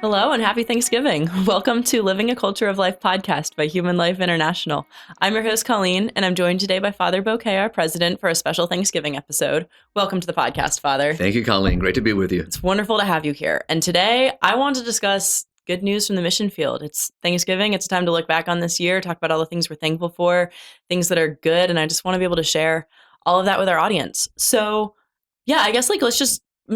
Hello and happy Thanksgiving. Welcome to Living a Culture of Life podcast by Human Life International. I'm your host, Colleen, and I'm joined today by Father Boquet, our president, for a special Thanksgiving episode. Welcome to the podcast, Father. Thank you, Colleen. Great to be with you. It's wonderful to have you here. And today I want to discuss good news from the mission field. It's Thanksgiving. It's time to look back on this year, talk about all the things we're thankful for, things that are good. And I just want to be able to share all of that with our audience. So yeah, I guess I'm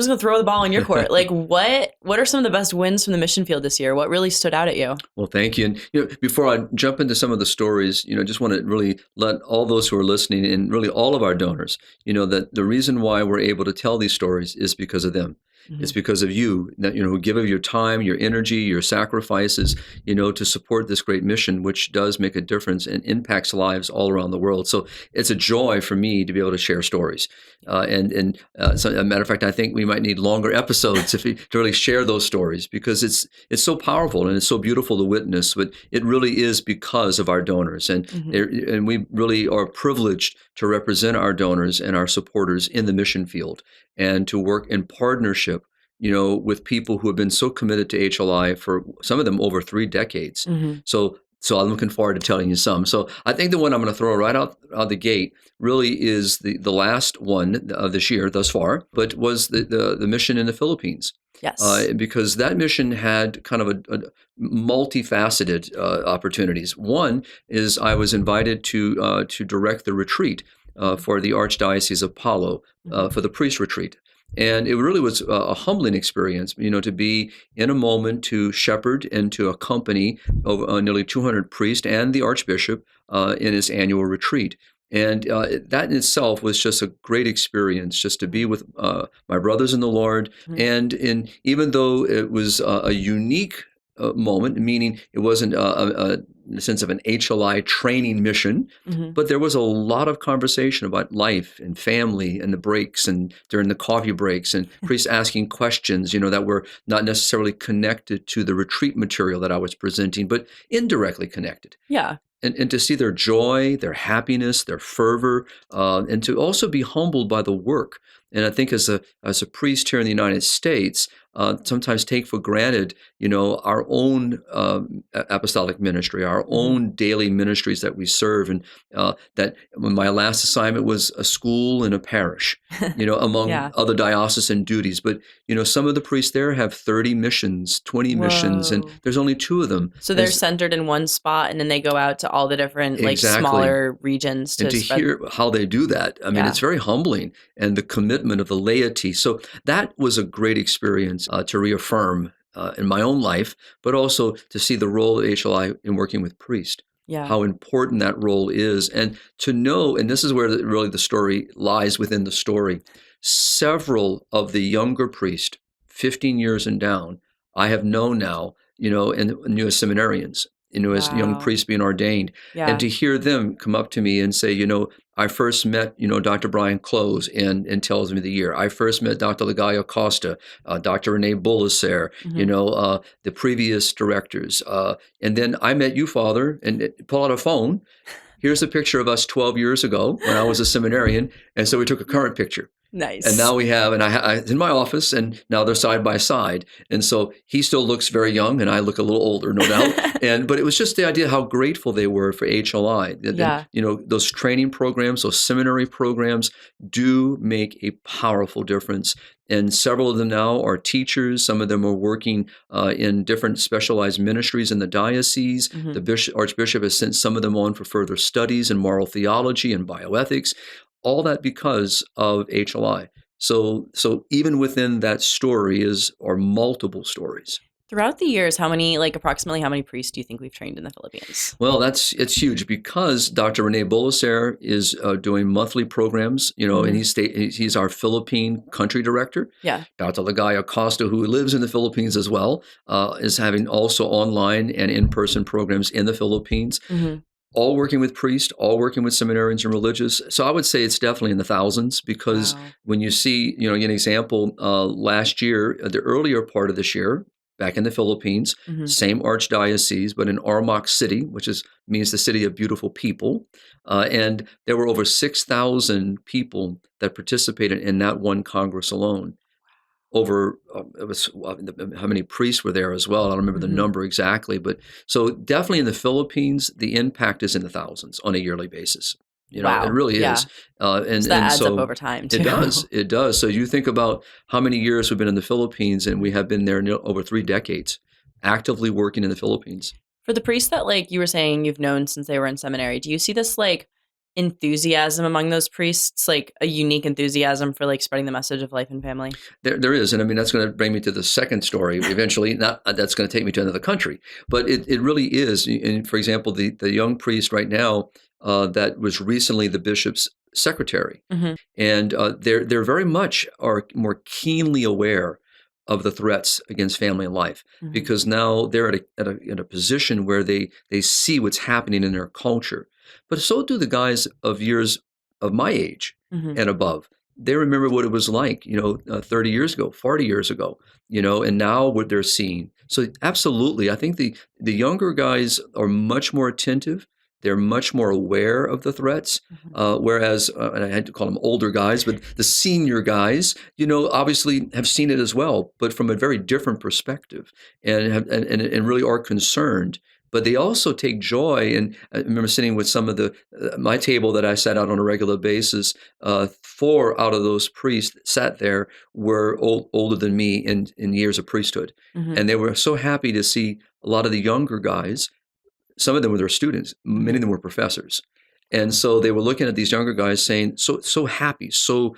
just gonna throw the ball in your court. Like, what are some of the best wins from the mission field this year? What really stood out at you? Well, thank you. And before I jump into some of the stories, just want to really let all those who are listening and really all of our donors, that the reason why we're able to tell these stories is because of them. Mm-hmm. It's because of you, that who give of your time, your energy, your sacrifices, to support this great mission, which does make a difference and impacts lives all around the world. So it's a joy for me to be able to share stories. So, as a matter of fact, I think we might need longer episodes to really share those stories because it's so powerful and it's so beautiful to witness. But it really is because of our donors, and and we really are privileged to represent our donors and our supporters in the mission field and to work in partnership with people who have been so committed to HLI for some of them over 3 decades. Mm-hmm. So I'm looking forward to telling you some. So I think the one I'm going to throw right out the gate really is the last one of this year thus far, but was the mission in the Philippines. Yes. Because that mission had kind of a multifaceted opportunities. One is I was invited to direct the retreat for the Archdiocese of Palo for the priest retreat. And it really was a humbling experience, to be in a moment to shepherd and to accompany over, nearly 200 priests and the Archbishop in his annual retreat. And that in itself was just a great experience, just to be with my brothers in the Lord. Mm-hmm. And even though it was a unique moment, meaning it wasn't in the sense of an HLI training mission, but there was a lot of conversation about life and family and the breaks and during the coffee breaks and priests asking questions, that were not necessarily connected to the retreat material that I was presenting, but indirectly connected. Yeah. And to see their joy, their happiness, their fervor, and to also be humbled by the work. And I think as a priest here in the United States, sometimes take for granted, our own apostolic ministry, our own daily ministries that we serve. And that when my last assignment was a school and a parish, among other diocesan duties. But, some of the priests there have 30 missions, 20 missions, and there's only 2 of them. So they're centered in one spot, and then they go out to all the different smaller regions to hear how they do that. I mean, it's very humbling, and the commitment of the laity. So that was a great experience to reaffirm in my own life, but also to see the role of HLI in working with priests. Yeah. How important that role is, and to know, and this is where really the story lies within the story. Several of the younger priests, 15 years and down, I have known now, and knew as seminarians, as young priests being ordained, and to hear them come up to me and say, I first met, Dr. Brian Close and tells me the year. I first met Dr. Ligayo Costa, Dr. Rene Bolicer, the previous directors. And then I met you, Father, and pull out a phone. Here's a picture of us 12 years ago when I was a seminarian. And so we took a current picture. Nice. And now we have, and I in my office, and now they're side by side. And so he still looks very young, and I look a little older, no doubt. But it was just the idea how grateful they were for HLI. And, those training programs, those seminary programs do make a powerful difference. And several of them now are teachers. Some of them are working in different specialized ministries in the diocese. The Archbishop has sent some of them on for further studies in moral theology and bioethics. All that because of HLI. So even within that story are multiple stories. Throughout the years, approximately how many priests do you think we've trained in the Philippines? Well, it's huge because Dr. Rene Bolicer is doing monthly programs, and he's our Philippine country director. Yeah. Dr. Ligayo Costa, who lives in the Philippines as well, is having also online and in-person programs in the Philippines. All working with priests, all working with seminarians and religious. So I would say it's definitely in the thousands because when you see, an example, last year, the earlier part of this year, back in the Philippines, same archdiocese, but in Ormoc City, which means the city of beautiful people. And there were over 6,000 people that participated in that one Congress alone. over it was how many priests were there as well. I don't remember the Hmm. number exactly, but so definitely in the Philippines, the impact is in the thousands on a yearly basis. It Wow. really is, Yeah. and So that adds up so over time it too. does, it does. So you think about how many years we've been in the Philippines, and we have been there over 3 decades, actively working in the Philippines. For the priests that, like, you were saying you've known since they were in seminary, do you see this, like, enthusiasm among those priests, like, a unique enthusiasm for, like, spreading the message of life and family? There is, and I mean that's going to bring me to the second story eventually. Not that's going to take me to another country, but it really is. And for example, the young priest right now that was recently the bishop's secretary, Mhm, and they're very much are more keenly aware of the threats against family and life mhm, because now they're in a position where they see what's happening in their culture, but so do the guys of years of my age mhm, and above. They remember what it was like, 30 years ago, 40 years ago, and now what they're seeing. So absolutely, I think the younger guys are much more attentive. They're much more aware of the threats. mhm. Whereas, and I had to call them older guys, but the senior guys, obviously have seen it as well, but from a very different perspective, and really are concerned. But they also take joy. And I remember sitting with some of my table that I sat out on a regular basis. 4 out of those priests that sat there were older than me in years of priesthood, Mhm, and they were so happy to see a lot of the younger guys. Some of them were their students. Many mhm. of them were professors. And so they were looking at these younger guys saying, so happy, so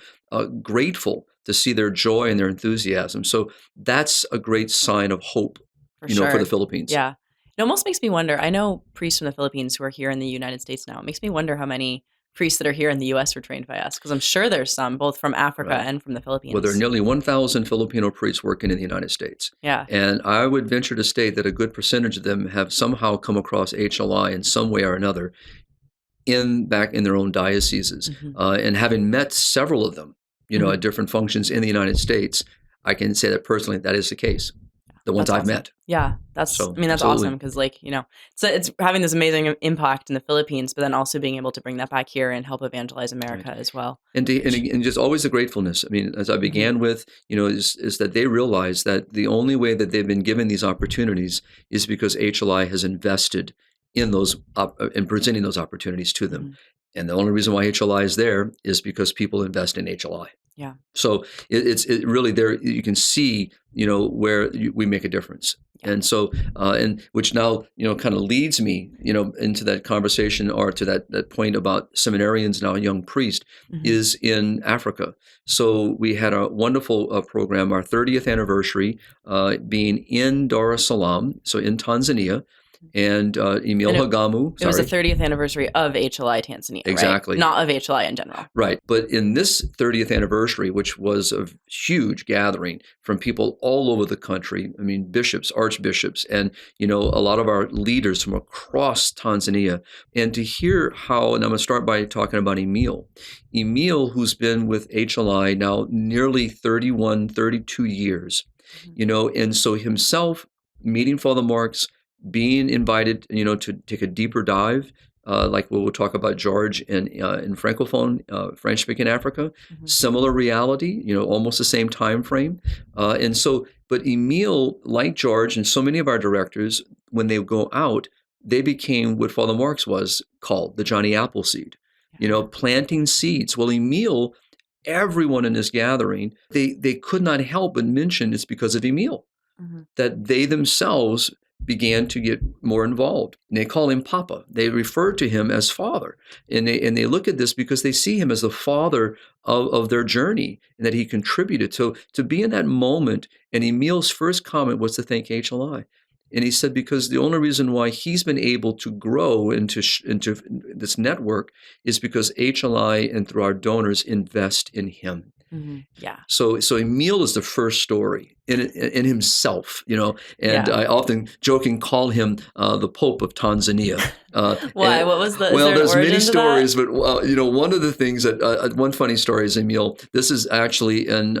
grateful to see their joy and their enthusiasm. So that's a great sign of hope, For for the sure. Philippines. Yeah. It almost makes me wonder. I know priests from the Philippines who are here in the United States now. It makes me wonder how many priests that are here in the US were trained by us, because I'm sure there's some both from Africa Right. and from the Well, there are Philippines. nearly 1,000 Filipino priests working in the United States. Yeah. And I would venture to state that a good percentage of them have somehow come across HLI in some way or another back in their own dioceses. Mhm. And having met several of them, Mhm. at different functions in the United States, I can say that personally that is the case. The ones That's I've awesome. met. Yeah, So that's awesome absolutely. because, like, it's having this amazing impact in the Philippines, but then also being able to bring that back here and help evangelize Right. America as well, And which and just always the gratefulness. I mean, as I Mhm, began with, is that they realize that the only way that they've been given these opportunities is because HLI has invested in in presenting those opportunities to them. mhm. And the only reason why HLI is there is because people invest in HLI. Yeah, So it's really there. You can see, where we make a difference. yeah. And so, and which now, kind of leads me, into that conversation or to that point about seminarians now, a young priest Mhm. is in Africa. So we had a wonderful program, our 30th anniversary, being in Dar es Salaam, so in Tanzania, and Emil And Hagamu, it was the sorry, 30th anniversary of HLI Tanzania, right? exactly. Not of HLI in general. Right. But in this 30th anniversary, which was a huge gathering from people all over the country, I mean, bishops, archbishops, and, a lot of our leaders from across Tanzania, and to hear how, and I'm going to start by talking about Emil. Emil, who's been with HLI now nearly 31, 32 years, Mhm, and so himself meeting Father Marks, being invited, to take a deeper dive like we'll talk about George in Francophone, French-speaking Africa, mhm, similar reality, almost the same time frame. And so, but Emil, like George and so many of our directors, when they go out, they became what Father Marx was called, the Johnny Appleseed, yeah, planting seeds. Well, Emil, everyone in this gathering, they could not help but mention it's because of Emil mhm, that they themselves began to get more involved. And they call him Papa. They refer to him as Father. And they look at this because they see him as the father of their journey and that he contributed. So to be in that moment, and Emil's first comment was to thank HLI. And he said, because the only reason why he's been able to grow into this network is because HLI and through our donors invest in him. mhm, yeah, So Emil is the first story in himself, and yeah. I often joking call him the Pope of Tanzania. Why? What was is Well, there an there's many origin to that? stories, but one of the things that one funny story is Emil. This is actually in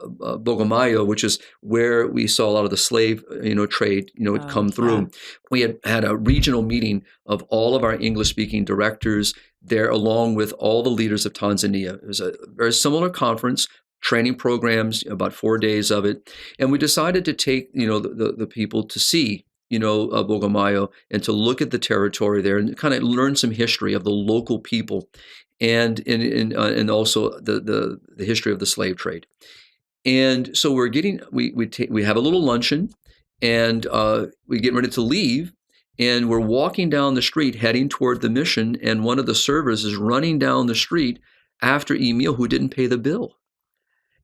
Bogomayo, which is where we saw a lot of the slave trade Oh, come yeah. through. We had a regional meeting of all of our English speaking directors there, along with all the leaders of Tanzania. It was a very similar conference, training programs, about 4 days of it. And we decided to take, the people to see, Bogomaya, and to look at the territory there and kind of learn some history of the local people, and also the history of the slave trade. And so we have a little luncheon, and we get ready to leave, and we're walking down the street heading toward the mission, and one of the servers is running down the street after Emil, who didn't pay the bill.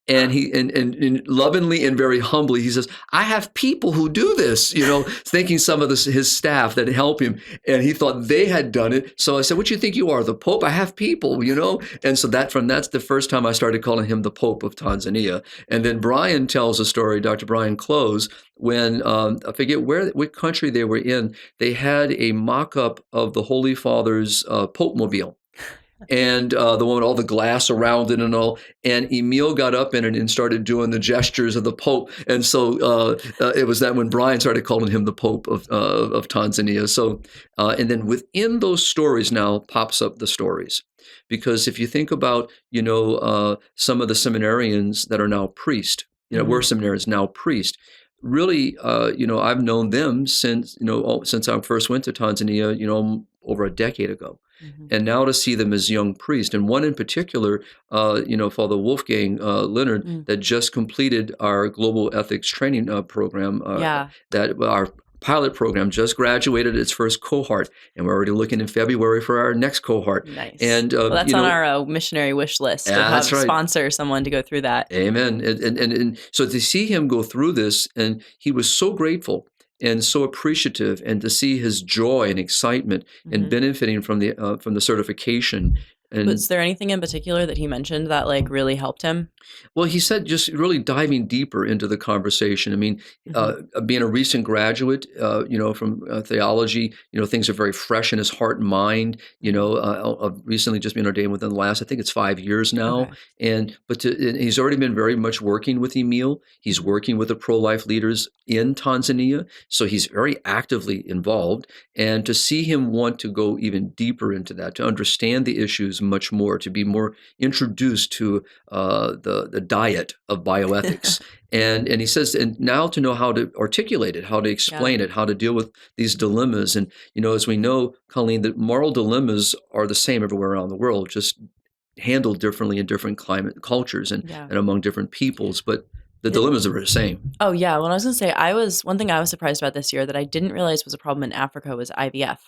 And he and lovingly and very humbly, he says, "I have people who do this," thinking some of his staff that help him. And he thought they had done it. So I said, "What do you think you are, the Pope? I have people, And so that's the first time I started calling him the Pope of Tanzania. And then Brian tells a story, Dr. Brian Close, when I forget what country they were in. They had a mock-up of the Holy Father's Pope mobile. And the one with all the glass around it and all. And Emil got up in it and started doing the gestures of the Pope. And so it was that when Brian started calling him the Pope of Tanzania. So, and then within those stories now pops up the stories. Because if you think about, some of the seminarians that are now priests, were seminarians, now priest. Really, I've known them since I first went to Tanzania, over a decade ago. Mm-hmm. And now to see them as young priests, and one in particular, Father Wolfgang Leonard, that just completed our global ethics training program, that our pilot program just graduated its first cohort, and we're already looking in February for our next cohort. Nice. And well, that's on our missionary wish list to have sponsor someone to go through that. Amen. And so to see him go through this, and he was so grateful and so appreciative, and to see his joy and excitement and benefiting from the certification. And was there anything in particular that he mentioned that really helped him? Well, he said just really diving deeper into the conversation. I mean, being a recent graduate, from theology, things are very fresh in his heart and mind. I've recently just been ordained within the last, I think it's 5 years now. Okay. But he's already been very much working with Emil. He's working with the pro-life leaders in Tanzania. So he's very actively involved. And to see him want to go even deeper into that, to understand the issues much more, to be more introduced to the diet of bioethics. and he says, and now to know how to articulate it, how to explain it, how to deal with these dilemmas. And, as we know, Colleen, that moral dilemmas are the same everywhere around the world, just handled differently in different climate cultures and among different peoples. But the dilemmas are the same. Oh, yeah. Well, I was going to say, one thing I was surprised about this year that I didn't realize was a problem in Africa was IVF.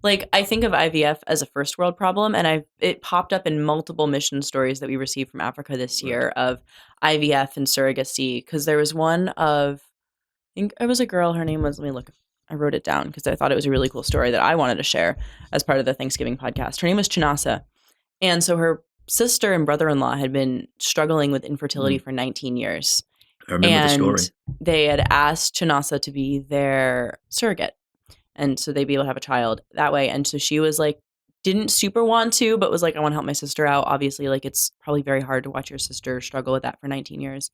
I think of IVF as a first world problem, and it popped up in multiple mission stories that we received from Africa this year of IVF and surrogacy. Because there was one of, I think it was a girl, her name was, let me look, I wrote it down because I thought it was a really cool story that I wanted to share as part of the Thanksgiving podcast. Her name was Chinasa. And so her sister and brother-in-law had been struggling with infertility for 19 years. I remember the story. They had asked Chinasa to be their surrogate. And so they'd be able to have a child that way. And so she was didn't super want to, but was I want to help my sister out. Obviously, it's probably very hard to watch your sister struggle with that for 19 years.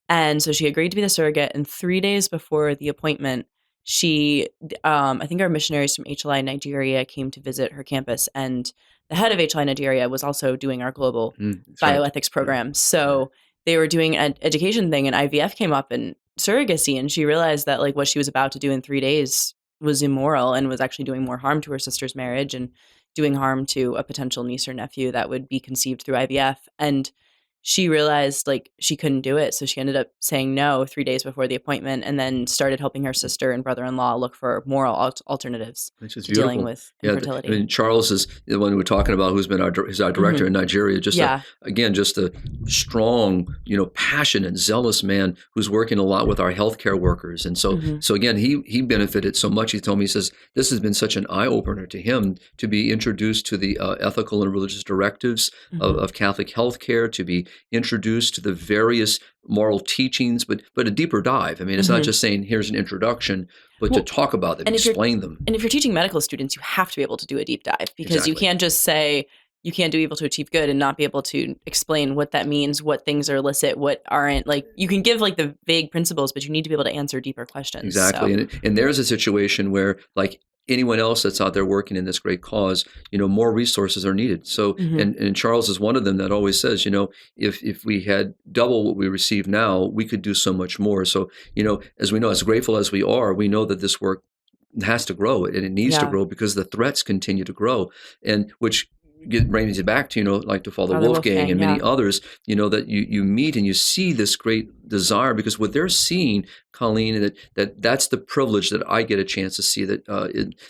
And so she agreed to be the surrogate. And 3 days before the appointment, she, I think our missionaries from HLI Nigeria came to visit her campus. And the head of HLI Nigeria was also doing our global bioethics program. So they were doing an education thing, and IVF came up and surrogacy. And she realized that what she was about to do in 3 days was immoral and was actually doing more harm to her sister's marriage and doing harm to a potential niece or nephew that would be conceived through IVF. And she realized she couldn't do it. So she ended up saying no 3 days before the appointment, and then started helping her sister and brother-in-law look for moral alternatives to dealing with infertility. I mean, Charles is the one we're talking about, who's been our director in Nigeria. Just just a strong, passionate, zealous man who's working a lot with our healthcare workers. And so, so again, he benefited so much. He told me, he says, this has been such an eye-opener to him to be introduced to the ethical and religious directives of Catholic healthcare, to be introduced to the various moral teachings, but a deeper dive. I mean, it's not just saying, here's an introduction, but to talk about them, explain them. And if you're teaching medical students, you have to be able to do a deep dive, because you can't just say, you can't do evil to achieve good and not be able to explain what that means, what things are illicit, what aren't. You can give the vague principles, but you need to be able to answer deeper questions. Exactly. So. And there's a situation where anyone else that's out there working in this great cause, more resources are needed. So, Hmm. and Charles is one of them that always says, if we had double what we receive now, we could do so much more. So, as we know, as grateful as we are, we know that this work has to grow and it needs to Yeah. grow because the threats continue to grow, and which brings you back to like to Father Father Wolfgang Wolfgang. and Yeah. many others, that you meet and you see this great desire, because what they're seeing, Colleen, that's the privilege that I get a chance to see that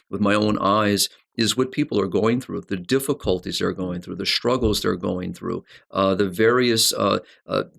with my own eyes, is what people are going through, the difficulties they're going through, the struggles they're going through, the various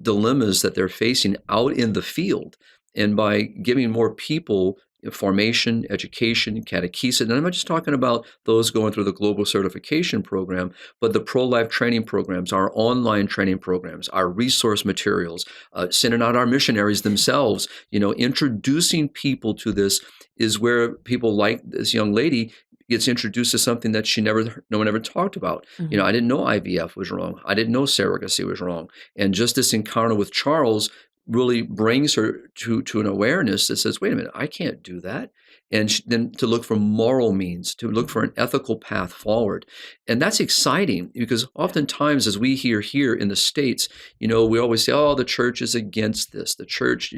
dilemmas that they're facing out in the field. And by giving more people formation, education, catechesis. And I'm not just talking about those going through the global certification program, but the pro-life training programs, our online training programs, our resource materials, sending out our missionaries themselves, introducing people to this is where people like this young lady gets introduced to something that no one ever talked about. Hmm. I didn't know IVF was wrong. I didn't know surrogacy was wrong. And just this encounter with Charles really brings her to an awareness that says, wait a minute, I can't do that. And then to look for moral means, to look for an ethical path forward. And that's exciting, because oftentimes, as we hear here in the States, we always say, oh, the church is against this. The church,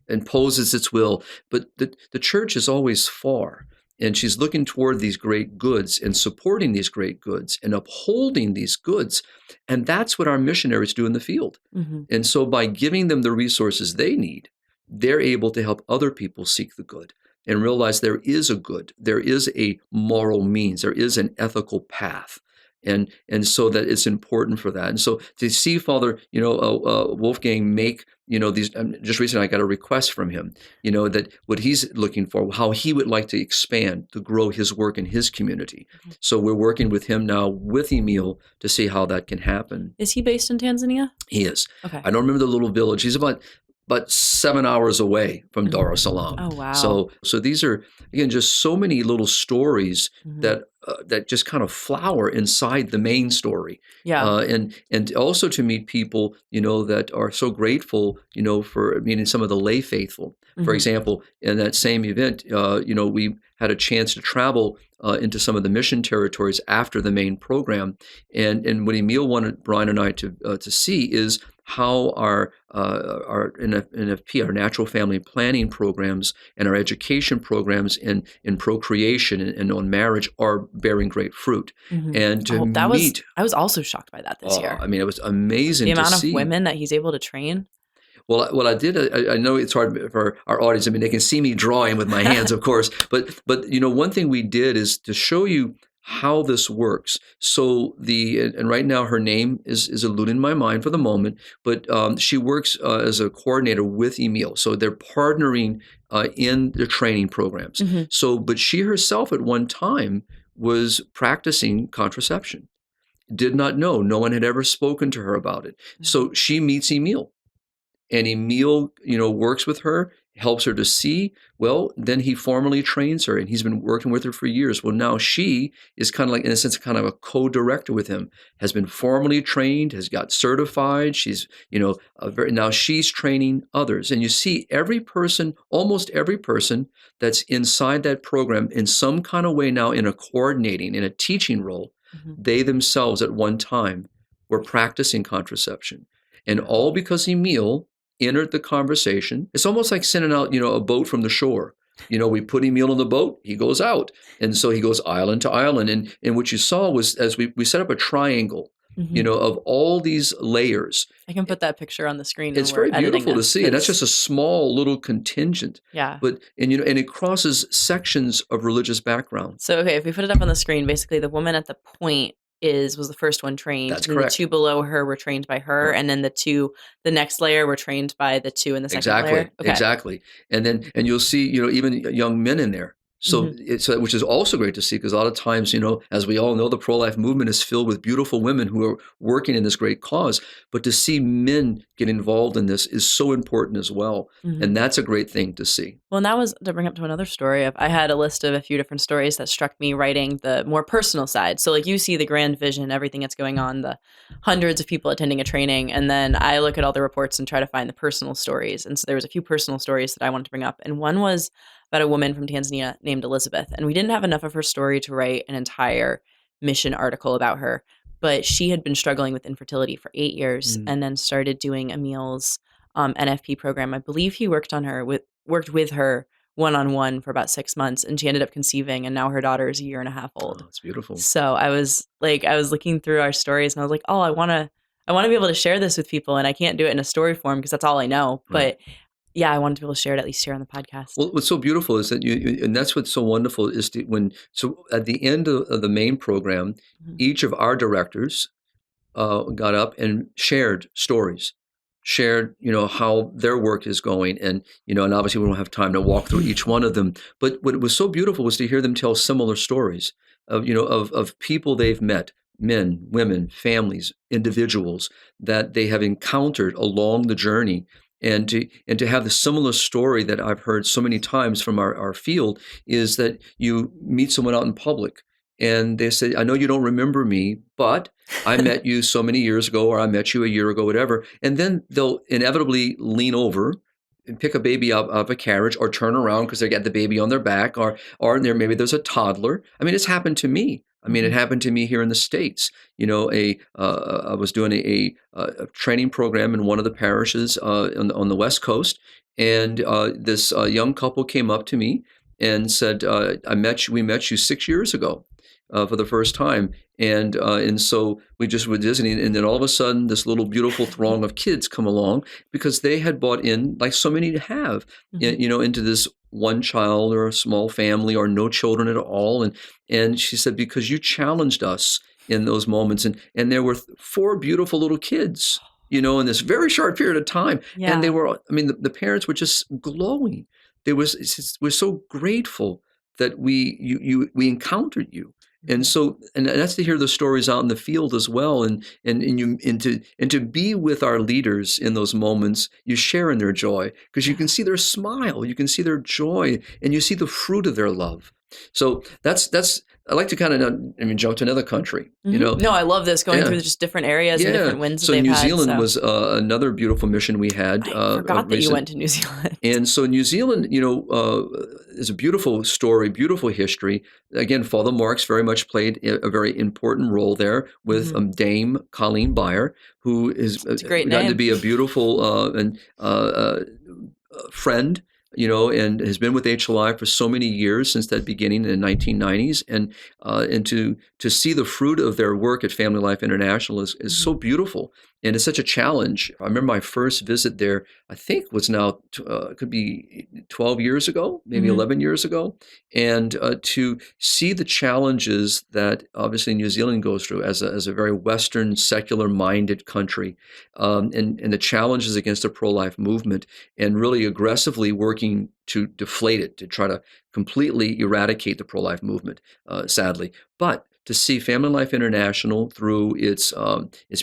imposes its will. But the church is always for. And she's looking toward these great goods and supporting these great goods and upholding these goods. And that's what our missionaries do in the field. Hmm. And so by giving them the resources they need, they're able to help other people seek the good and realize there is a good, there is a moral means, there is an ethical path. And so that it's important for that. And so to see Father, Wolfgang make, these, just recently I got a request from him, that what he's looking for, how he would like to expand, to grow his work in his community. So we're working with him now with Emil to see how that can happen. Is he based in Tanzania? He is. Okay. I don't remember the little village. He's about 7 hours away from Mhm. Dar es Salaam. Oh, wow. So these are, again, just so many little stories Mhm. that just kind of flower inside the main story. Yeah. And also to meet people, that are so grateful, for meeting some of the lay faithful. For Mhm. example, in that same event, we had a chance to travel into some of the mission territories after the main program. And what Emil wanted Brian and I to see is how our NFP, our natural family planning programs, and our education programs in procreation and on marriage are bearing great fruit. Mhm. And to Oh, meet, I was also shocked by that this year. I mean, it was The amazing to amount of see. women that he's able to train. Well, what I did, I know it's hard for our audience. I mean, they can see me drawing with my hands, of course. But one thing we did is to show you how this works. So and right now her name is eluding my mind for the moment, but she works as a coordinator with Emil. So they're partnering in the training programs. Mhm. So, but she herself at one time was practicing contraception. Did not know. No one had ever spoken to her about it. Mhm. So she meets Emil. And Emil, works with her, helps her to see. Well, then he formally trains her, and he's been working with her for years. Well, now she is kind of like, in a sense, kind of a co-director with him, has been formally trained, has got certified. She's, now she's training others. And you see almost every person that's inside that program in some kind of way now in a coordinating, in a teaching role, Mhm. they themselves at one time were practicing contraception. And all because Emil entered the conversation. It's almost like sending out, a boat from the shore. We put Emil on the boat, he goes out. And so he goes island to island. And what you saw was, as we set up a triangle, Mhm. of all these layers. I can put that picture on the screen when It's we're very editing beautiful to this see. And that's 'cause just a small little contingent. yeah. But, and it crosses sections of religious background. So, okay, if we put it up on the screen, basically the woman at the point was the first one trained, That's then the correct. 2 below her were trained by her, Right. and then the next layer were trained by the 2 in the second layer? Exactly, Okay. exactly. And you'll see, even young men in there. So Mhm. which is also great to see, because a lot of times, as we all know, the pro-life movement is filled with beautiful women who are working in this great cause. But to see men get involved in this is so important as well. Mhm. And that's a great thing to see. Well, and that was to bring up to another story of I had a list of a few different stories that struck me writing the more personal side. So like you see the grand vision, everything that's going on, the hundreds of people attending a training, and then I look at all the reports and try to find the personal stories. And so there was a few personal stories that I wanted to bring up. And one was about a woman from Tanzania named Elizabeth. And we didn't have enough of her story to write an entire mission article about her. But she had been struggling with infertility for 8 years Mm. and then started doing Emil's NFP program. I believe he worked with her one on one for about 6 months, and she ended up conceiving, and now her daughter is a year and a half old. Oh, it's beautiful. So I was looking through our stories, and I was like, oh, I want to be able to share this with people, and I can't do it in a story form because that's all I know. Right. But yeah, I wanted to be able to share it, at least here on the podcast. Well, what's so beautiful is that and that's what's so wonderful is so at the end of the main program, Mhm. each of our directors got up and shared stories, shared, how their work is going. And obviously we don't have time to walk through each one of them. But what was so beautiful was to hear them tell similar stories of people they've met, men, women, families, individuals that they have encountered along the journey. And to have the similar story that I've heard so many times from our field is that you meet someone out in public and they say, I know you don't remember me, but I met you so many years ago, or I met you a year ago, whatever. And then they'll inevitably lean over and pick a baby up of a carriage or turn around because they got the baby on their back, or maybe there's a toddler. I mean, it's happened to me. I mean, it Mhm. happened to me here in the States. I was doing a training program in one of the parishes on the West Coast, and this young couple came up to me and said, we met you 6 years ago for the first time. And so we just were visiting, and then all of a sudden, this little beautiful throng of kids come along because they had bought in, like so many have, Mhm. into this one child or a small family or no children at all. And she said, because you challenged us in those moments, and there were four beautiful little kids, in this very short period of time, and they Yeah. were, I mean, the parents were just glowing. We're so grateful that we encountered you. And Mhm. so, and that's to hear the stories out in the field as well, and to be with our leaders in those moments. You share in their joy because you can Yeah. see their smile, you can see their joy, and you see the fruit of their love. So that's I like to kind of, jump to another country. No, I love this, going Yeah, through just different areas and yeah. different wins that So they've New had. Zealand So was another beautiful mission we had I forgot that you recent. went to New Zealand. And so New Zealand, is a beautiful story, beautiful history. Again, Father Marks very much played a very important role there with Mhm. Dame Colleen Byer, who has It's a great gotten to name. be a beautiful and friend, and has been with HLI for so many years since that beginning in the 1990s, and to see the fruit of their work at Family Life International is Mhm. so beautiful, and it's such a challenge. I remember my first visit there. I think was now could be 12 years ago, maybe Mhm. 11 years ago, and to see the challenges that obviously New Zealand goes through as a very Western secular minded country, and the challenges against the pro life movement, and really aggressively working to deflate it, to try to completely eradicate the pro life movement, sadly. But to see Family Life International through its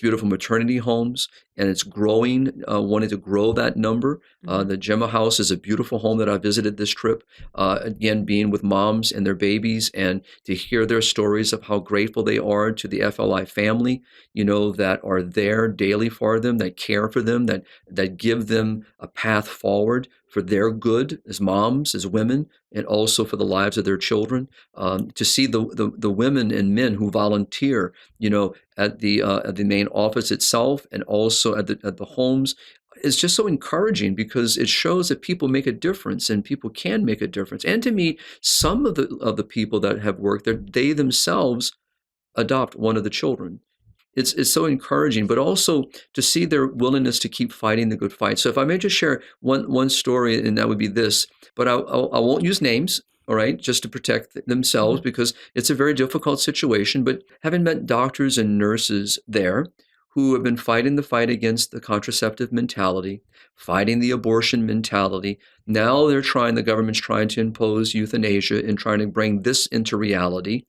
beautiful maternity homes and it's growing, wanting to grow that number. Mhm. The Gemma House is a beautiful home that I visited this trip. Again, being with moms and their babies, and to hear their stories of how grateful they are to the FLI family, that are there daily for them, that care for them, that give them a path forward for their good as moms, as women, and also for the lives of their children. To see the women and men who volunteer, at the main office itself, and also at the homes, is just so encouraging because it shows that people make a difference and people can make a difference. And to meet some of the people that have worked there, they themselves adopt one of the children. It's so encouraging, but also to see their willingness to keep fighting the good fight. So if I may just share one story, and that would be this, but I won't use names, all right, just to protect themselves Mhm. because it's a very difficult situation. But having met doctors and nurses there who have been fighting the fight against the contraceptive mentality, fighting the abortion mentality, now the government's trying to impose euthanasia and trying to bring this into reality,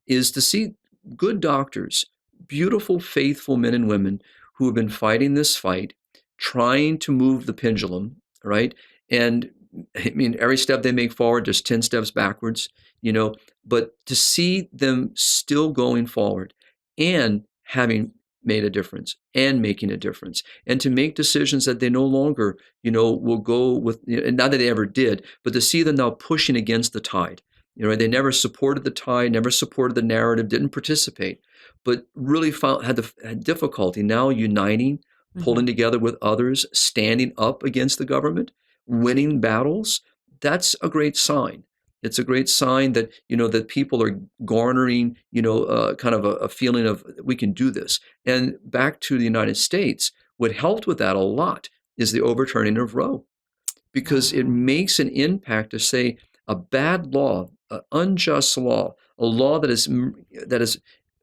is to see good doctors, beautiful, faithful men and women who have been fighting this fight, trying to move the pendulum, right? And I mean, every step they make forward, just 10 steps backwards, you know, but to see them still going forward and having made a difference and making a difference, and to make decisions that they no longer, will go with, not that they ever did, but to see them now pushing against the tide. They never supported the tide, never supported the narrative, didn't participate, but really had difficulty now uniting, Hmm. pulling together with others, standing up against the government, winning battles. That's a great sign. It's a great sign that that people are garnering kind of a feeling of we can do this. And back to the United States, what helped with that a lot is the overturning of Roe, because it Wow. makes an impact to say a bad law, an unjust law, a law that is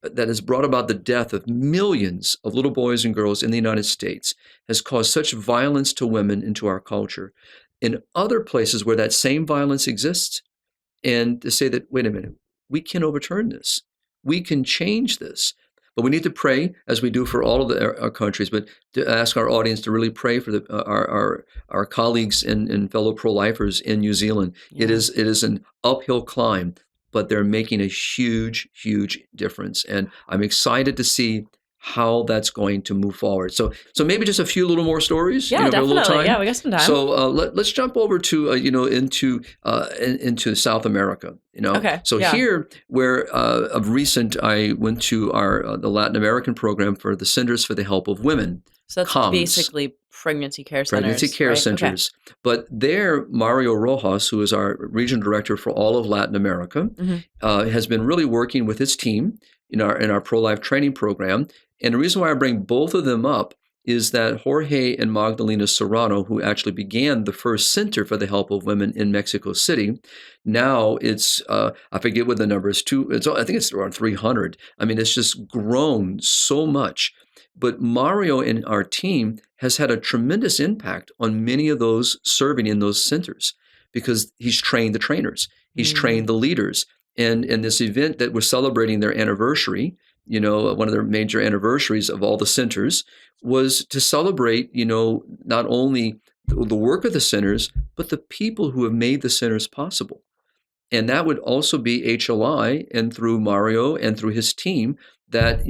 that has brought about the death of millions of little boys and girls in the United States, has caused such violence to women into our culture. In other places where that same violence exists, and to say that, wait a minute, we can overturn this. We can change this. But we need to pray, as we do for all of our countries, but to ask our audience to really pray for our colleagues and fellow pro-lifers in New Zealand. It Yeah. is an uphill climb, but they're making a huge, huge difference. And I'm excited to see how that's going to move forward. So maybe just a few little more stories, Yeah, if you have a little definitely. Yeah, time. we got some time. So let's jump over to into South America. Okay. So Yeah. here, where of recent I went to our the Latin American program for the Centers for the Help of Women, So that's COMS, basically pregnancy care pregnancy centers, care right? Okay. centers. But there, Mario Rojas, who is our region director for all of Latin America, Hmm. has been really working with his team in our pro-life training program. And the reason why I bring both of them up is that Jorge and Magdalena Serrano, who actually began the first Center for the Help of Women in Mexico City, now it's I forget what the number is. I think it's around 300. I mean, it's just grown so much. But Mario and our team has had a tremendous impact on many of those serving in those centers, because he's trained the trainers, he's trained Mm. the leaders. And in this event that we're celebrating their anniversary, one of their major anniversaries of all the centers was to celebrate, not only the work of the centers, but the people who have made the centers possible. And that would also be HLI, and through Mario and through his team, that,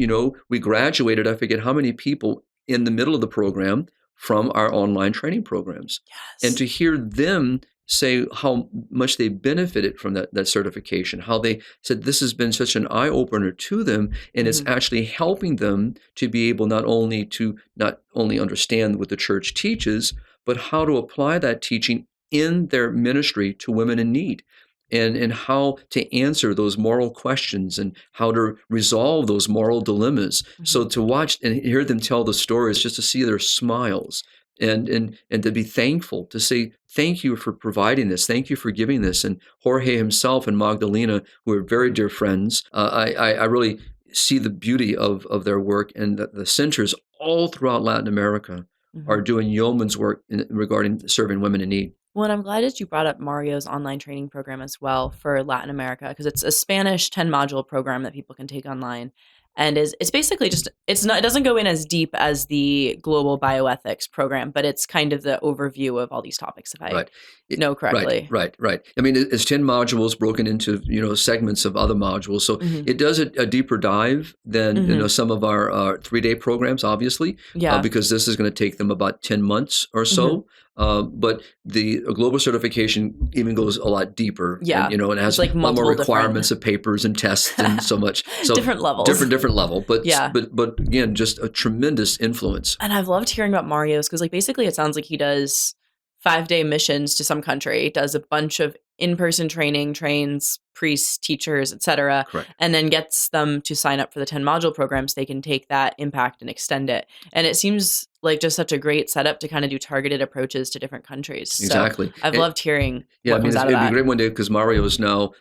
we graduated, I forget how many people in the middle of the program from our online training programs. And Yes. to hear them say how much they benefited from that certification, how they said this has been such an eye opener to them, and it's Hmm. actually helping them to be able not only understand what the church teaches, but how to apply that teaching in their ministry to women in need, and how to answer those moral questions and how to resolve those moral dilemmas. Hmm. So to watch and hear them tell the stories, just to see their smiles, and to be thankful, to say thank you for providing this, thank you for giving this. And Jorge himself and Magdalena, who are very dear friends, I really see the beauty of their work, and that the centers all throughout Latin America Hmm. are doing yeoman's work regarding serving women in need. Well, and I'm glad that you brought up Mario's online training program as well for Latin America, because it's a Spanish 10 module program that people can take online. And it's basically just it doesn't go in as deep as the global bioethics program, but it's kind of the overview of all these topics, if I Right. know Right, correctly. right, right. I mean, it's 10 modules broken into, segments of other modules. So Hmm. it does a deeper dive than, Hmm. some of our 3-day programs, obviously, Yeah. because this is going to take them about 10 months or Hmm. so. But the global certification even goes a lot deeper, and, Yeah. it It's has like a lot more multiple different requirements of papers and tests and so much. So different levels. different level, but, Yeah. but again, just a tremendous influence. And I've loved hearing about Mario's because, like, basically it sounds like he does 5-day missions to some country, does a bunch of in-person training, trains priests, teachers, etc., Correct. and then gets them to sign up for the 10 module programs. They can take that impact and extend it. And it seems like just such a great setup to kind of do targeted approaches to different countries. So Exactly. I've loved hearing Yeah, I what mean, comes out of it'd be that. great one day, because Mario is now,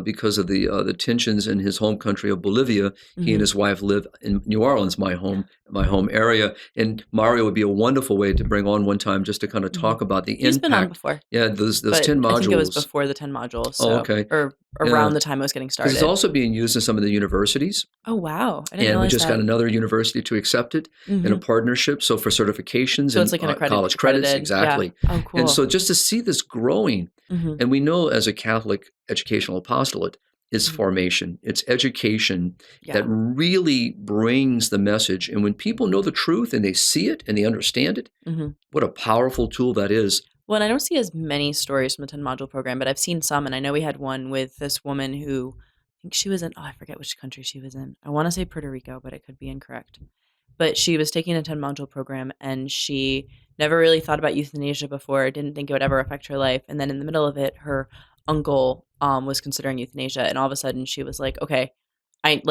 because of the tensions in his home country of Bolivia, he and Hmm. his wife live in New Orleans, my home area, and Mario would be a wonderful way to bring on one time, just to kind of Hmm. talk about the He's been on impact. before, Yeah, those but 10 I think it was modules. before the 10 modules. Oh, So, okay. or Yeah, around the time I was getting because it's started. also being used in some of the universities. Oh, wow. I didn't And we realize just got that. another university to accept it in a Hmm. partnership. So for certifications So it's and like an college credits, accredited. Yeah. exactly. Oh, And cool. so just to see this growing, Hmm. and we know as a Catholic educational apostolate, is Mhm. formation. It's education that Yeah. really brings the message. And when people know the truth and they see it and they understand it, Mhm. what a powerful tool that is. Well, and I don't see as many stories from the 10 module program, but I've seen some. And I know we had one with this woman who I think she was in, oh, I forget which country she was in. I want to say Puerto Rico, but it could be incorrect. But she was taking a 10 module program and she never really thought about euthanasia before, didn't think it would ever affect her life. And then in the middle of it, her uncle was considering euthanasia. And all of a sudden she was like, okay, I've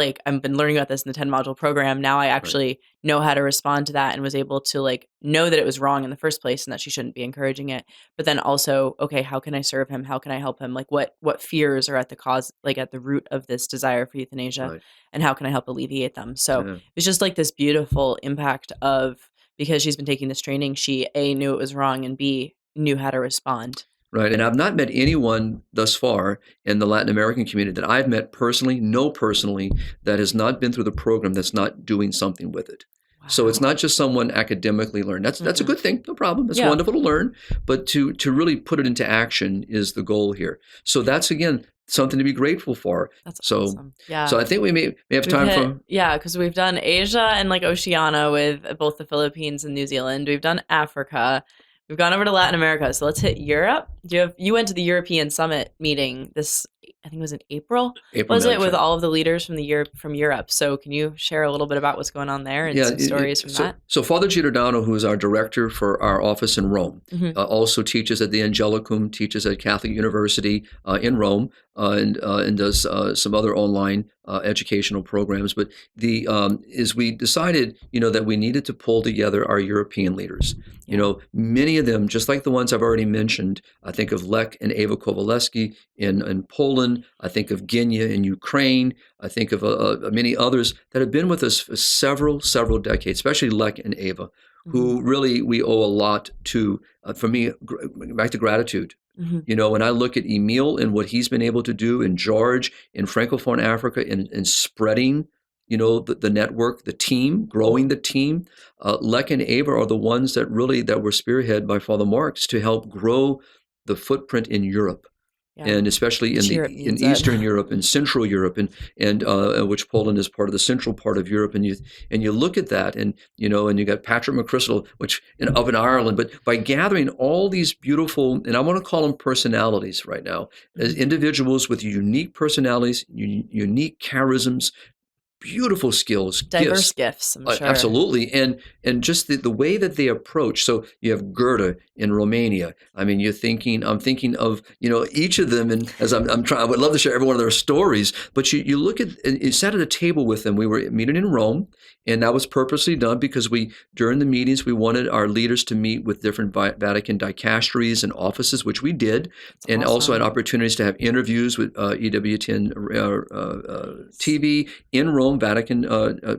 been learning about this in the 10 module program. Now I Right, actually know how to respond to that and was able to like know that it was wrong in the first place and that she shouldn't be encouraging it. But then also, okay, how can I serve him? How can I help him? Like what fears are at the cause, like at the root of this desire for euthanasia, right. and how can I help alleviate them? So Yeah. it's just like this beautiful impact of, because she's been taking this training, she A, knew it was wrong, and B, knew how to respond. Right. And I've not met anyone thus far in the Latin American community that I've met personally, know personally, that has not been through the program that's not doing something with it. So it's Wow. not just someone academically learned. That's a Mm-mm. good thing, no problem. It's Yeah, wonderful to learn, but to really put it into action is the goal here. So that's again something to be grateful for. that's So awesome. Yeah. so I think we may have We've time hit, for yeah, because we've done Asia and like Oceania with both the Philippines and New Zealand. We've done Africa. We've gone over to Latin America. So let's hit Europe. You went to the European Summit meeting this, I think it was in April, April was it, 9th. with Right? all of the leaders from Europe. So can you share a little bit about what's going on there and Yeah, some stories from so that? Father Giordano, who is our director for our office in Rome, Hmm. also teaches at the Angelicum, teaches at Catholic University in Rome, and does some other online educational programs. But the is we decided, that we needed to pull together our European leaders. Yeah. Many of them, just like the ones I've already mentioned. I think of Lech and Eva Kowaleski in Poland. I think of Genya in Ukraine. I think of many others that have been with us for several decades, especially Lek and Ava, Hmm. who really we owe a lot to. For me, back to gratitude. Hmm. When I look at Emil and what he's been able to do, and George in Francophone Africa, in spreading, the network, the team, growing the team. Lek and Ava are the ones that were spearheaded by Father Marks to help grow the footprint in Europe, Yeah. and especially Which in Europe in needs it. Eastern Europe and Central Europe, and which Poland is part of the central part of Europe. And you look at that, and you got Patrick McChrystal, which up in Ireland. But by gathering all these beautiful, and I want to call them personalities right now, as Mhm. individuals with unique personalities, unique charisms, beautiful skills, Diverse gifts. gifts, I'm sure. Absolutely, and just the way that they approach. So you have Gerda in Romania. I mean, I'm thinking of each of them, and as I'm trying, I would love to share every one of their stories. But you look at, and you sat at a table with them. We were meeting in Rome, and that was purposely done because during the meetings we wanted our leaders to meet with different Vatican dicasteries and offices, which we did, It's and also had awesome. opportunities to have interviews with EWTN TV in Rome, Vatican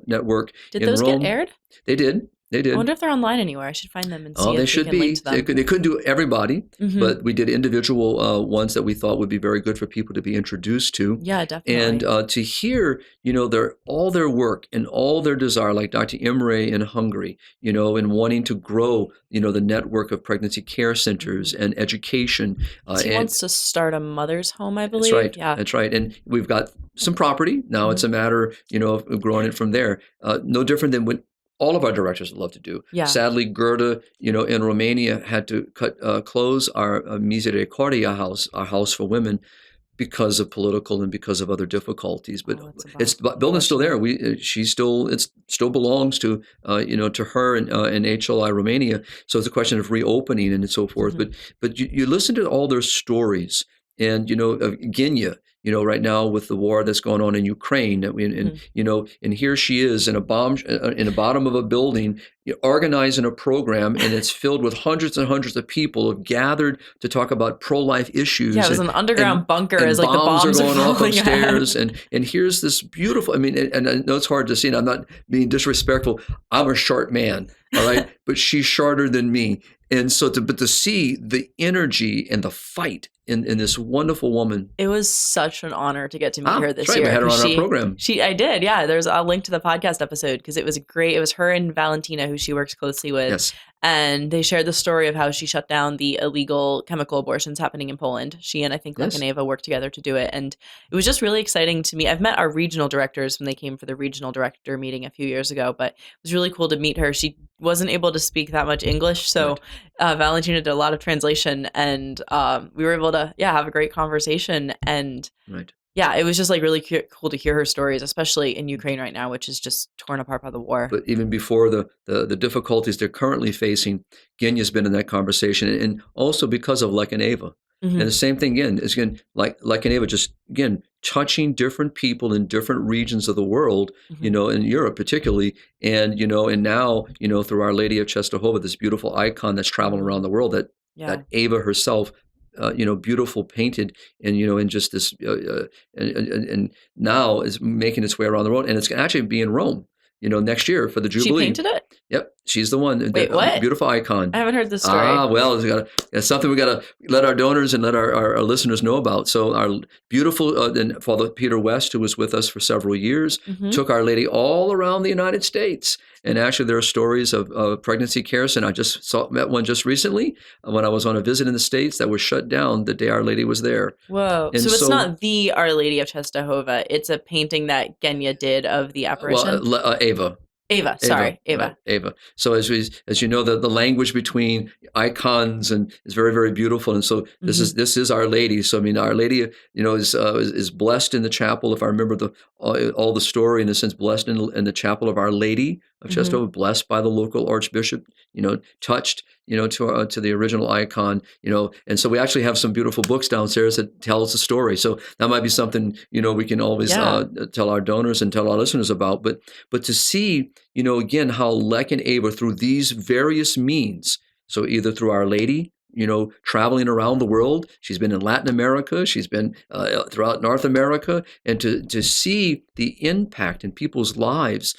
network Did in those get Rome. aired? They did. They I did. wonder if they're online anywhere. I should find them and Oh, see they if we should can link be. to They, them. could, they couldn't do everybody, Mhm. but we did individual ones that we thought would be very good for people to be introduced to. Yeah, And definitely. to hear, all their work and all their desire, like Dr. Imre in Hungary, and wanting to grow, the network of pregnancy care centers Mhm. and education. 'Cause he And wants to start a mother's home, I that's believe. right. Yeah. That's right. And we've got some property. Now it's Mhm. a matter, of growing it from there. No different than what all of our directors would love to do. Yeah. Sadly, Gerda, in Romania had to close our Misericordia house, our house for women, because of political and because of other difficulties. But Oh, it's the building's still there. unfortunate. It still belongs to to her in HLI Romania. So it's a question of reopening and so forth. Mhm. But you listen to all their stories, and of Genya. Right now with the war that's going on in Ukraine, Mhm. and here she is in a bomb in the bottom of a building, organizing a program, and it's filled with hundreds and hundreds of people have gathered to talk about pro-life Yeah, it issues, was and an and underground bunker as and like the bombs are bombs are going off falling upstairs, at. and here's this beautiful. I mean, and I know it's hard to see, and I'm not being disrespectful. I'm a short man, all right, but she's shorter than me, and so to see the energy and the fight in this wonderful woman. It was such an honor to get to meet her That's this right. We year had her because on our program. I did, yeah. There's a link to the podcast episode because it was great. It was her and Valentina who she works closely with, Yes. and they shared the story of how she shut down the illegal chemical abortions happening in Poland. She and I think Yes, Lekaneva worked together to do it, and it was just really exciting to me. I've met our regional directors when they came for the regional director meeting a few years ago, but it was really cool to meet her. She wasn't able to speak that much English, so right, Valentina did a lot of translation, and we were able to have a great conversation. And right. yeah, it was just like really cool to hear her stories, especially in Ukraine right now, which is just torn apart by the war. But even before the difficulties they're currently facing, Genya's been in that conversation, and also because of Lekaneva. And Hmm. the same thing again is again like Lekaneva, just again touching different people in different regions of the world, Hmm. in Europe particularly, and now through Our Lady of Czestochowa, this beautiful icon that's traveling around Mm, the world that yeah. Ava herself. Beautiful painted, and in just this, and now is making its way around the world, and it's actually be in Rome, next year for the She Jubilee. painted it? Yep, she's the one. Wait, what? Beautiful I icon. haven't heard this Ah, story. well, it's something we got to let our donors and let our listeners know about. So our beautiful and Father Peter West, who was with us for several years, Hmm. took Our Lady all around the United States. And actually, there are stories of pregnancy care. And I just met one just recently when I was on a visit in the States that was shut down the day Our Lady was there. Whoa. And So it's so, not the Our Lady of Czestochowa. It's a painting that Genya did of the apparition. Ava. Ava. Ava, Sorry, right? Ava. Ava. So as you know, the language between icons and is very very beautiful. And so Hmm. this is Our Lady. So I mean, Our Lady, is blessed in the chapel. If I remember all the story in a sense, blessed in the chapel of Our Lady of Hmm. Czestochowa, blessed by the local archbishop. Touched. To the original icon. And so we actually have some beautiful books downstairs that tell us the story. So that might be something we can always Yeah. tell our donors and tell our listeners about. But to see again, how Lek and Ava, through these various means, so either through Our Lady, traveling around the world, she's been in Latin America, she's been throughout North America, and to see the impact in people's lives,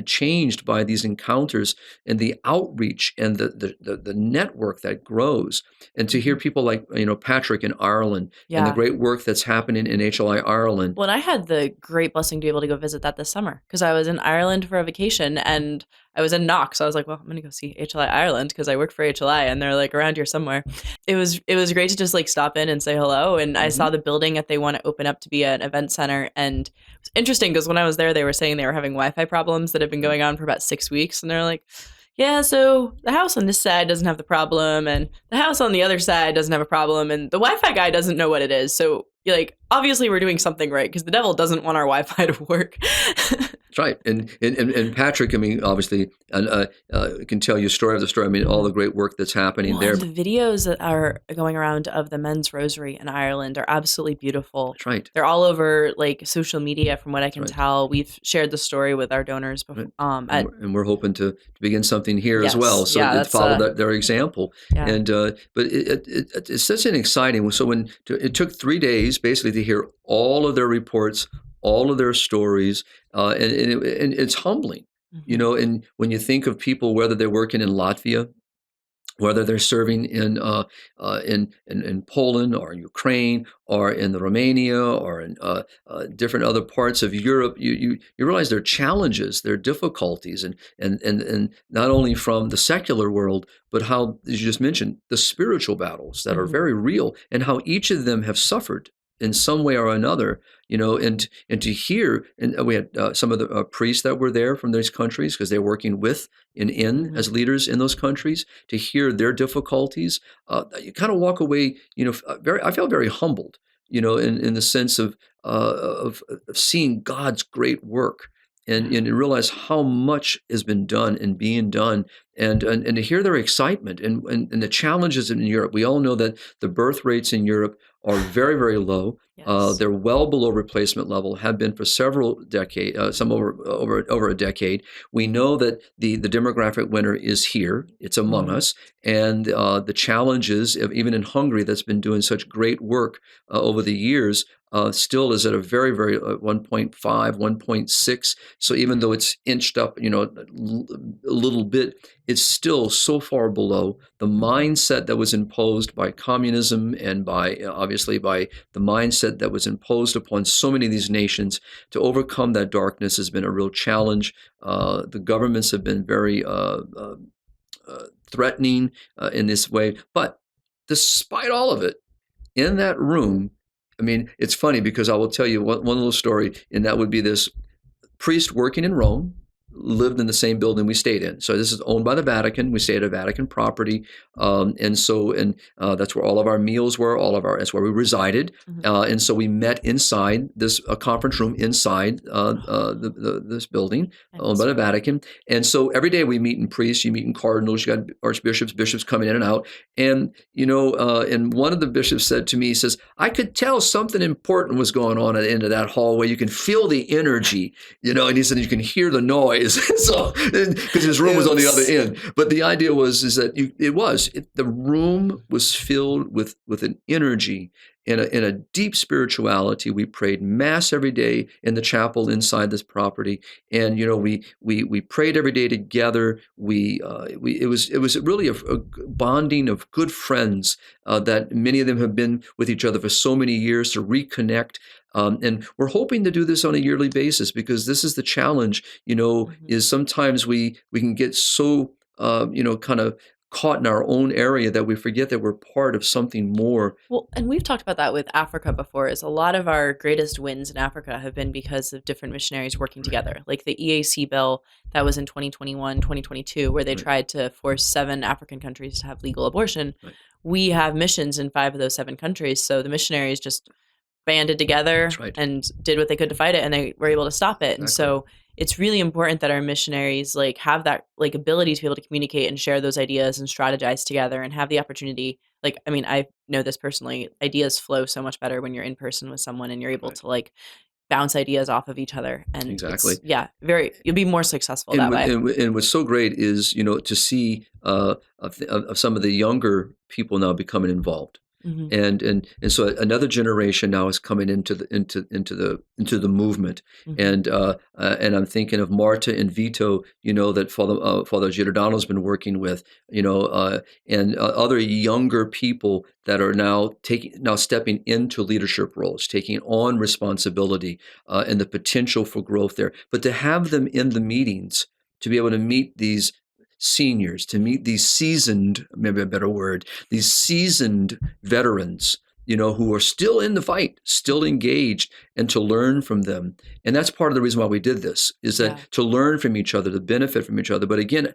changed by these encounters and the outreach and the network that grows, and to hear Hmm. people like Patrick in Ireland and the Yeah. great work that's happening in HLI Ireland. Well, and I had the great blessing to be able to go visit that this summer because I was in Ireland for a vacation and I was in Knox. So I was like, well, I'm going to go see HLI Ireland because I work for HLI and they're like around here somewhere. It was great to just like stop in and say hello. And I Hmm. saw the building that they want to open up to be an event center. And it's interesting because when I was there, they were saying they were having Wi-Fi problems that have been Right. going on for about 6 weeks. And they're like, yeah, so the house on this side doesn't have the problem, and the house on the other side doesn't have a problem, and the Wi-Fi guy doesn't know what it is. So, you're like, obviously, we're doing something right because the devil doesn't want our Wi-Fi to work. That's right. And Patrick, I mean, obviously, can tell you story after story. I mean, all Mhm. the great work that's happening Well, there. and the videos that are going around of the men's rosary in Ireland are absolutely beautiful. That's right. They're all over like social media, from what I That's can right. tell. We've shared the story with our donors Right. before. And At we're hoping to begin something here as Yes, well. So yeah, it that's follow their example. yeah. And but it's such an exciting. So it took 3 days basically to hear all of their reports, all of their stories, and it's humbling. Hmm. And when you think of people, whether they're working in Latvia, whether they're serving in Poland or Ukraine or in the Romania or in different other parts of Europe, you realize there are challenges, there are difficulties, and not only from the secular world, but how, as you just mentioned, the spiritual battles that are Hmm. very real, and how each of them have suffered in some way or another. And to hear, and we had some of the priests that were there from these countries because they're working with and in Hmm. as leaders in those countries, to hear their difficulties, you kind of walk away, very. I felt very humbled, in the sense of seeing God's great work, and Yeah. to realize how much has been done and being done, and to hear their excitement and the challenges in Europe. We all know that the birth rates in Europe are very very low. Yes. They're well below replacement level, have been for several decades, some over a decade. We know that the demographic winter is here; it's among Hmm. us, and the challenges of even in Hungary, that's been doing such great work over the years, still is at a very very 1.5, 1.6. So even though it's inched up, a little bit, it's still so far below the Hmm. mindset that was imposed by communism and by obviously by the mindset that was imposed upon so many of these nations. To overcome that darkness has been a real challenge. The governments have been very threatening in this way. But despite all of it, in that room, I mean, it's funny because I will tell you one little story, and that would be this priest working in Rome lived in the same building we stayed in. So this is owned by the Vatican. We stayed at a Vatican property, and that's where all of our meals were. That's where we resided, and so we met inside this conference room inside this building owned by the Vatican. And so every day we meet in priests, you meet in cardinals, you got archbishops, bishops coming in and out. And and one of the bishops said to me, he says, "I could tell something important was going on at the end of that hallway. You can feel the energy, and he said you can hear the noise." So, because his room was on the other end, but the idea is that the room was filled with an energy and a deep spirituality. We prayed mass every day in the chapel inside this property, and we prayed every day together. It was really a bonding of good friends that many of them have been with each other for so many years to reconnect. And we're hoping to do this on a yearly basis because this is the challenge, is sometimes we can get so, kind of caught in our own area that we forget that we're part of something more. Well, and we've talked about that with Africa before, is a lot of our greatest wins in Africa have been because of different missionaries working together. Like the EAC bill that was in 2021, 2022, where they tried to force 7 African countries to have legal abortion. Right. We have missions in 5 of those 7 countries. So the missionaries just banded together and did what they could to fight it, and they were able to stop it. And so it's really important that our missionaries have that ability to be able to communicate and share those ideas and strategize together and have the opportunity. I know this personally, ideas flow so much better when you're in person with someone and you're able to bounce ideas off of each other. And exactly. You'll be more successful that way. And what's so great is, to see of some of the younger people now becoming involved. Mm-hmm. And so another generation now is coming into the movement, mm-hmm. And I'm thinking of Marta and Vito, that Father Giordano's been working with, and other younger people that are now stepping into leadership roles, taking on responsibility, and the potential for growth there. But to have them in the meetings, to be able to meet these seniors, to meet these seasoned, maybe a better word, these seasoned veterans, who are still in the fight, still engaged, and to learn from them. And that's part of the reason why we did this, is that to learn from each other, to benefit from each other. But again,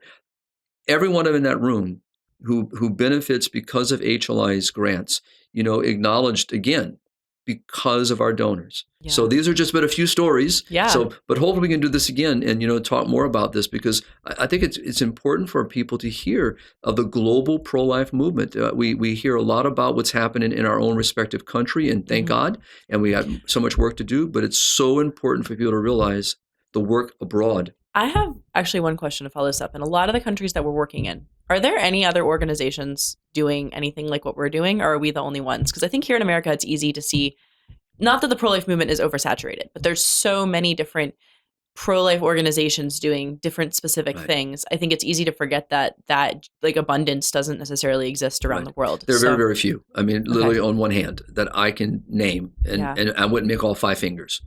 every one of them in that room who benefits because of HLI's grants, acknowledged again, because of our donors. Yeah. So these are just but a few stories. Yeah. But hopefully we can do this again and talk more about this, because I think it's important for people to hear of the global pro-life movement. We hear a lot about what's happening in our own respective country, and thank God, and we have so much work to do. But it's so important for people to realize the work abroad. I have actually one question to follow this up. In a lot of the countries that we're working in, are there any other organizations doing anything like what we're doing, or are we the only ones? Because I think here in America, it's easy to see, not that the pro-life movement is oversaturated, but there's so many different pro-life organizations doing different specific things. I think it's easy to forget that abundance doesn't necessarily exist around the world. There are very, very few. I mean, literally on one hand that I can name, and I wouldn't make all 5 fingers.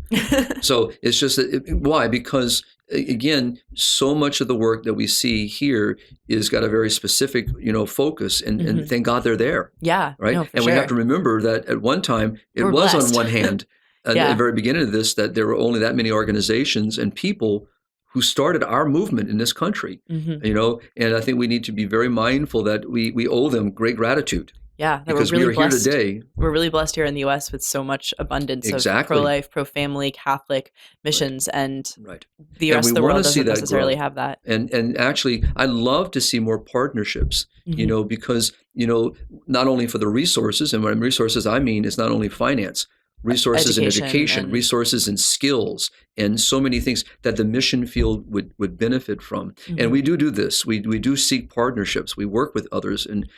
So it's just why? Because again, so much of the work that we see here is got a very specific, focus, and thank God they're there. Yeah. Right. No, and we have to remember that at one time it was blessed. On one hand, at the very beginning of this, that there were only that many organizations and people who started our movement in this country, and I think we need to be very mindful that we owe them great gratitude. Yeah, because we are here today. We're really blessed here in the U.S. with so much abundance of pro-life, pro-family, Catholic missions, and the rest of the world doesn't necessarily have that. And actually, I love to see more partnerships, because, not only for the resources, and by resources I mean is not only finance, resources in education, resources in skills, and so many things that the mission field would benefit from. And we do this. We do seek partnerships. We work with others and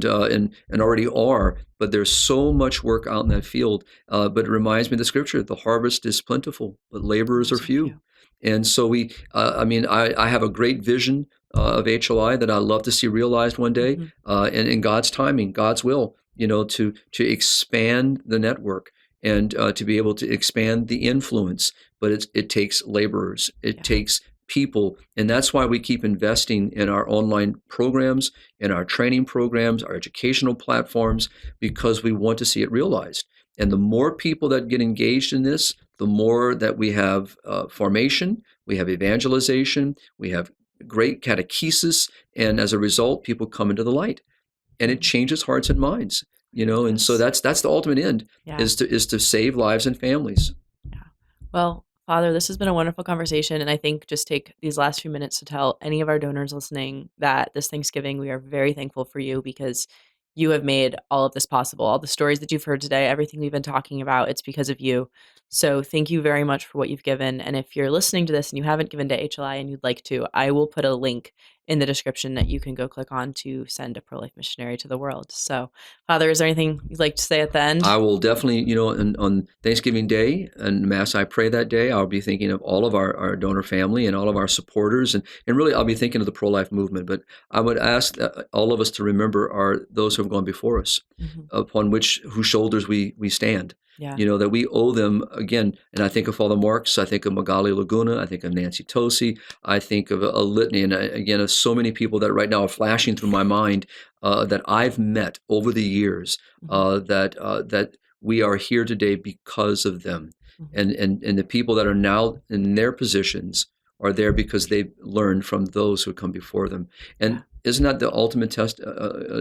already are. But there's so much work out in that field. But it reminds me of the scripture: the harvest is plentiful, but laborers are few. And so I have a great vision of HLI that I love to see realized one day, and in God's timing, God's will, to expand the network. And to be able to expand the influence, but it takes laborers. It takes people. And that's why we keep investing in our online programs, in our training programs, our educational platforms, because we want to see it realized. And the more people that get engaged in this, the more that we have formation, we have evangelization, we have great catechesis, and as a result, people come into the light, and it Mhm. changes hearts and minds. And so Yes. that's the ultimate end, Yeah. is to save lives and families. Yeah. Well, Father, this has been a wonderful conversation. And I think just take these last few minutes to tell any of our donors listening that this Thanksgiving, we are very thankful for you because you have made all of this possible. All the stories that you've heard today, everything we've been talking about, it's because of you. So thank you very much for what you've given. And if you're listening to this and you haven't given to HLI and you'd like to, I will put a link in the description that you can go click on to send a pro life missionary to the world. So, Father, is there anything you'd like to say at the I end? will definitely, on Thanksgiving Day and Mass I pray that day, I'll be thinking of all of our donor family and all of our supporters. And really, I'll be thinking of the pro-life movement. But I would ask all of us to remember those who have gone before us, Mhm. upon whose shoulders we stand. Yeah. That we owe them again. And I think of Father Marks, I think of Magali Laguna, I think of Nancy Tosi, I think of a litany, and again, of so many people that right now are flashing through my mind, that I've met over the years, Mhm. that we are here today because of them, Mhm. and the people that are now in their positions are there because they've learned from those who come before them. Yeah. And isn't that the ultimate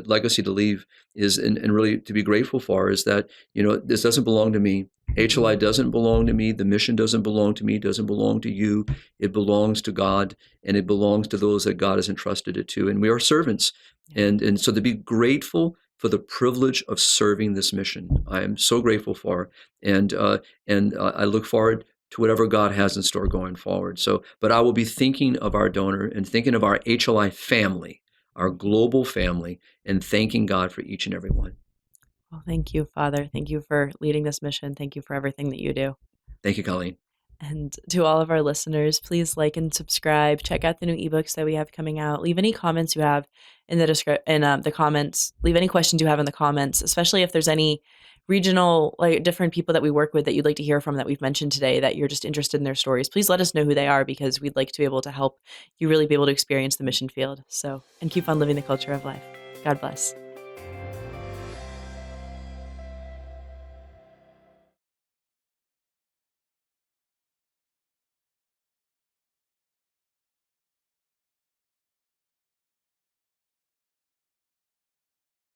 legacy to leave? And really to be grateful for is that this doesn't belong to me. HLI Mhm. doesn't belong to me. The mission doesn't belong to me. Doesn't belong to you. It belongs to God, and it belongs to those that God has entrusted it to. And we are servants, Yeah. and so to be grateful for the privilege of serving this mission, I am so grateful for, and I look forward to whatever God has in store going forward. So, but I will be thinking of our donor and thinking of our HLI family, our Mhm. global family, and thanking God for each and every one. Well, thank you, Father. Thank you for leading this mission. Thank you for everything that you do. Thank you, Colleen. And to all of our listeners, please like and subscribe. Check out the new ebooks that we have coming out. Leave any comments you have in the comments. Leave any questions you have in the comments, especially if there's any regional, like different people that we work with that you'd like to hear from that we've mentioned today that you're just interested in their stories. Please let us know who they are because we'd like to be able to help you really be able to experience the mission field. So, and keep on living the culture of life. God bless.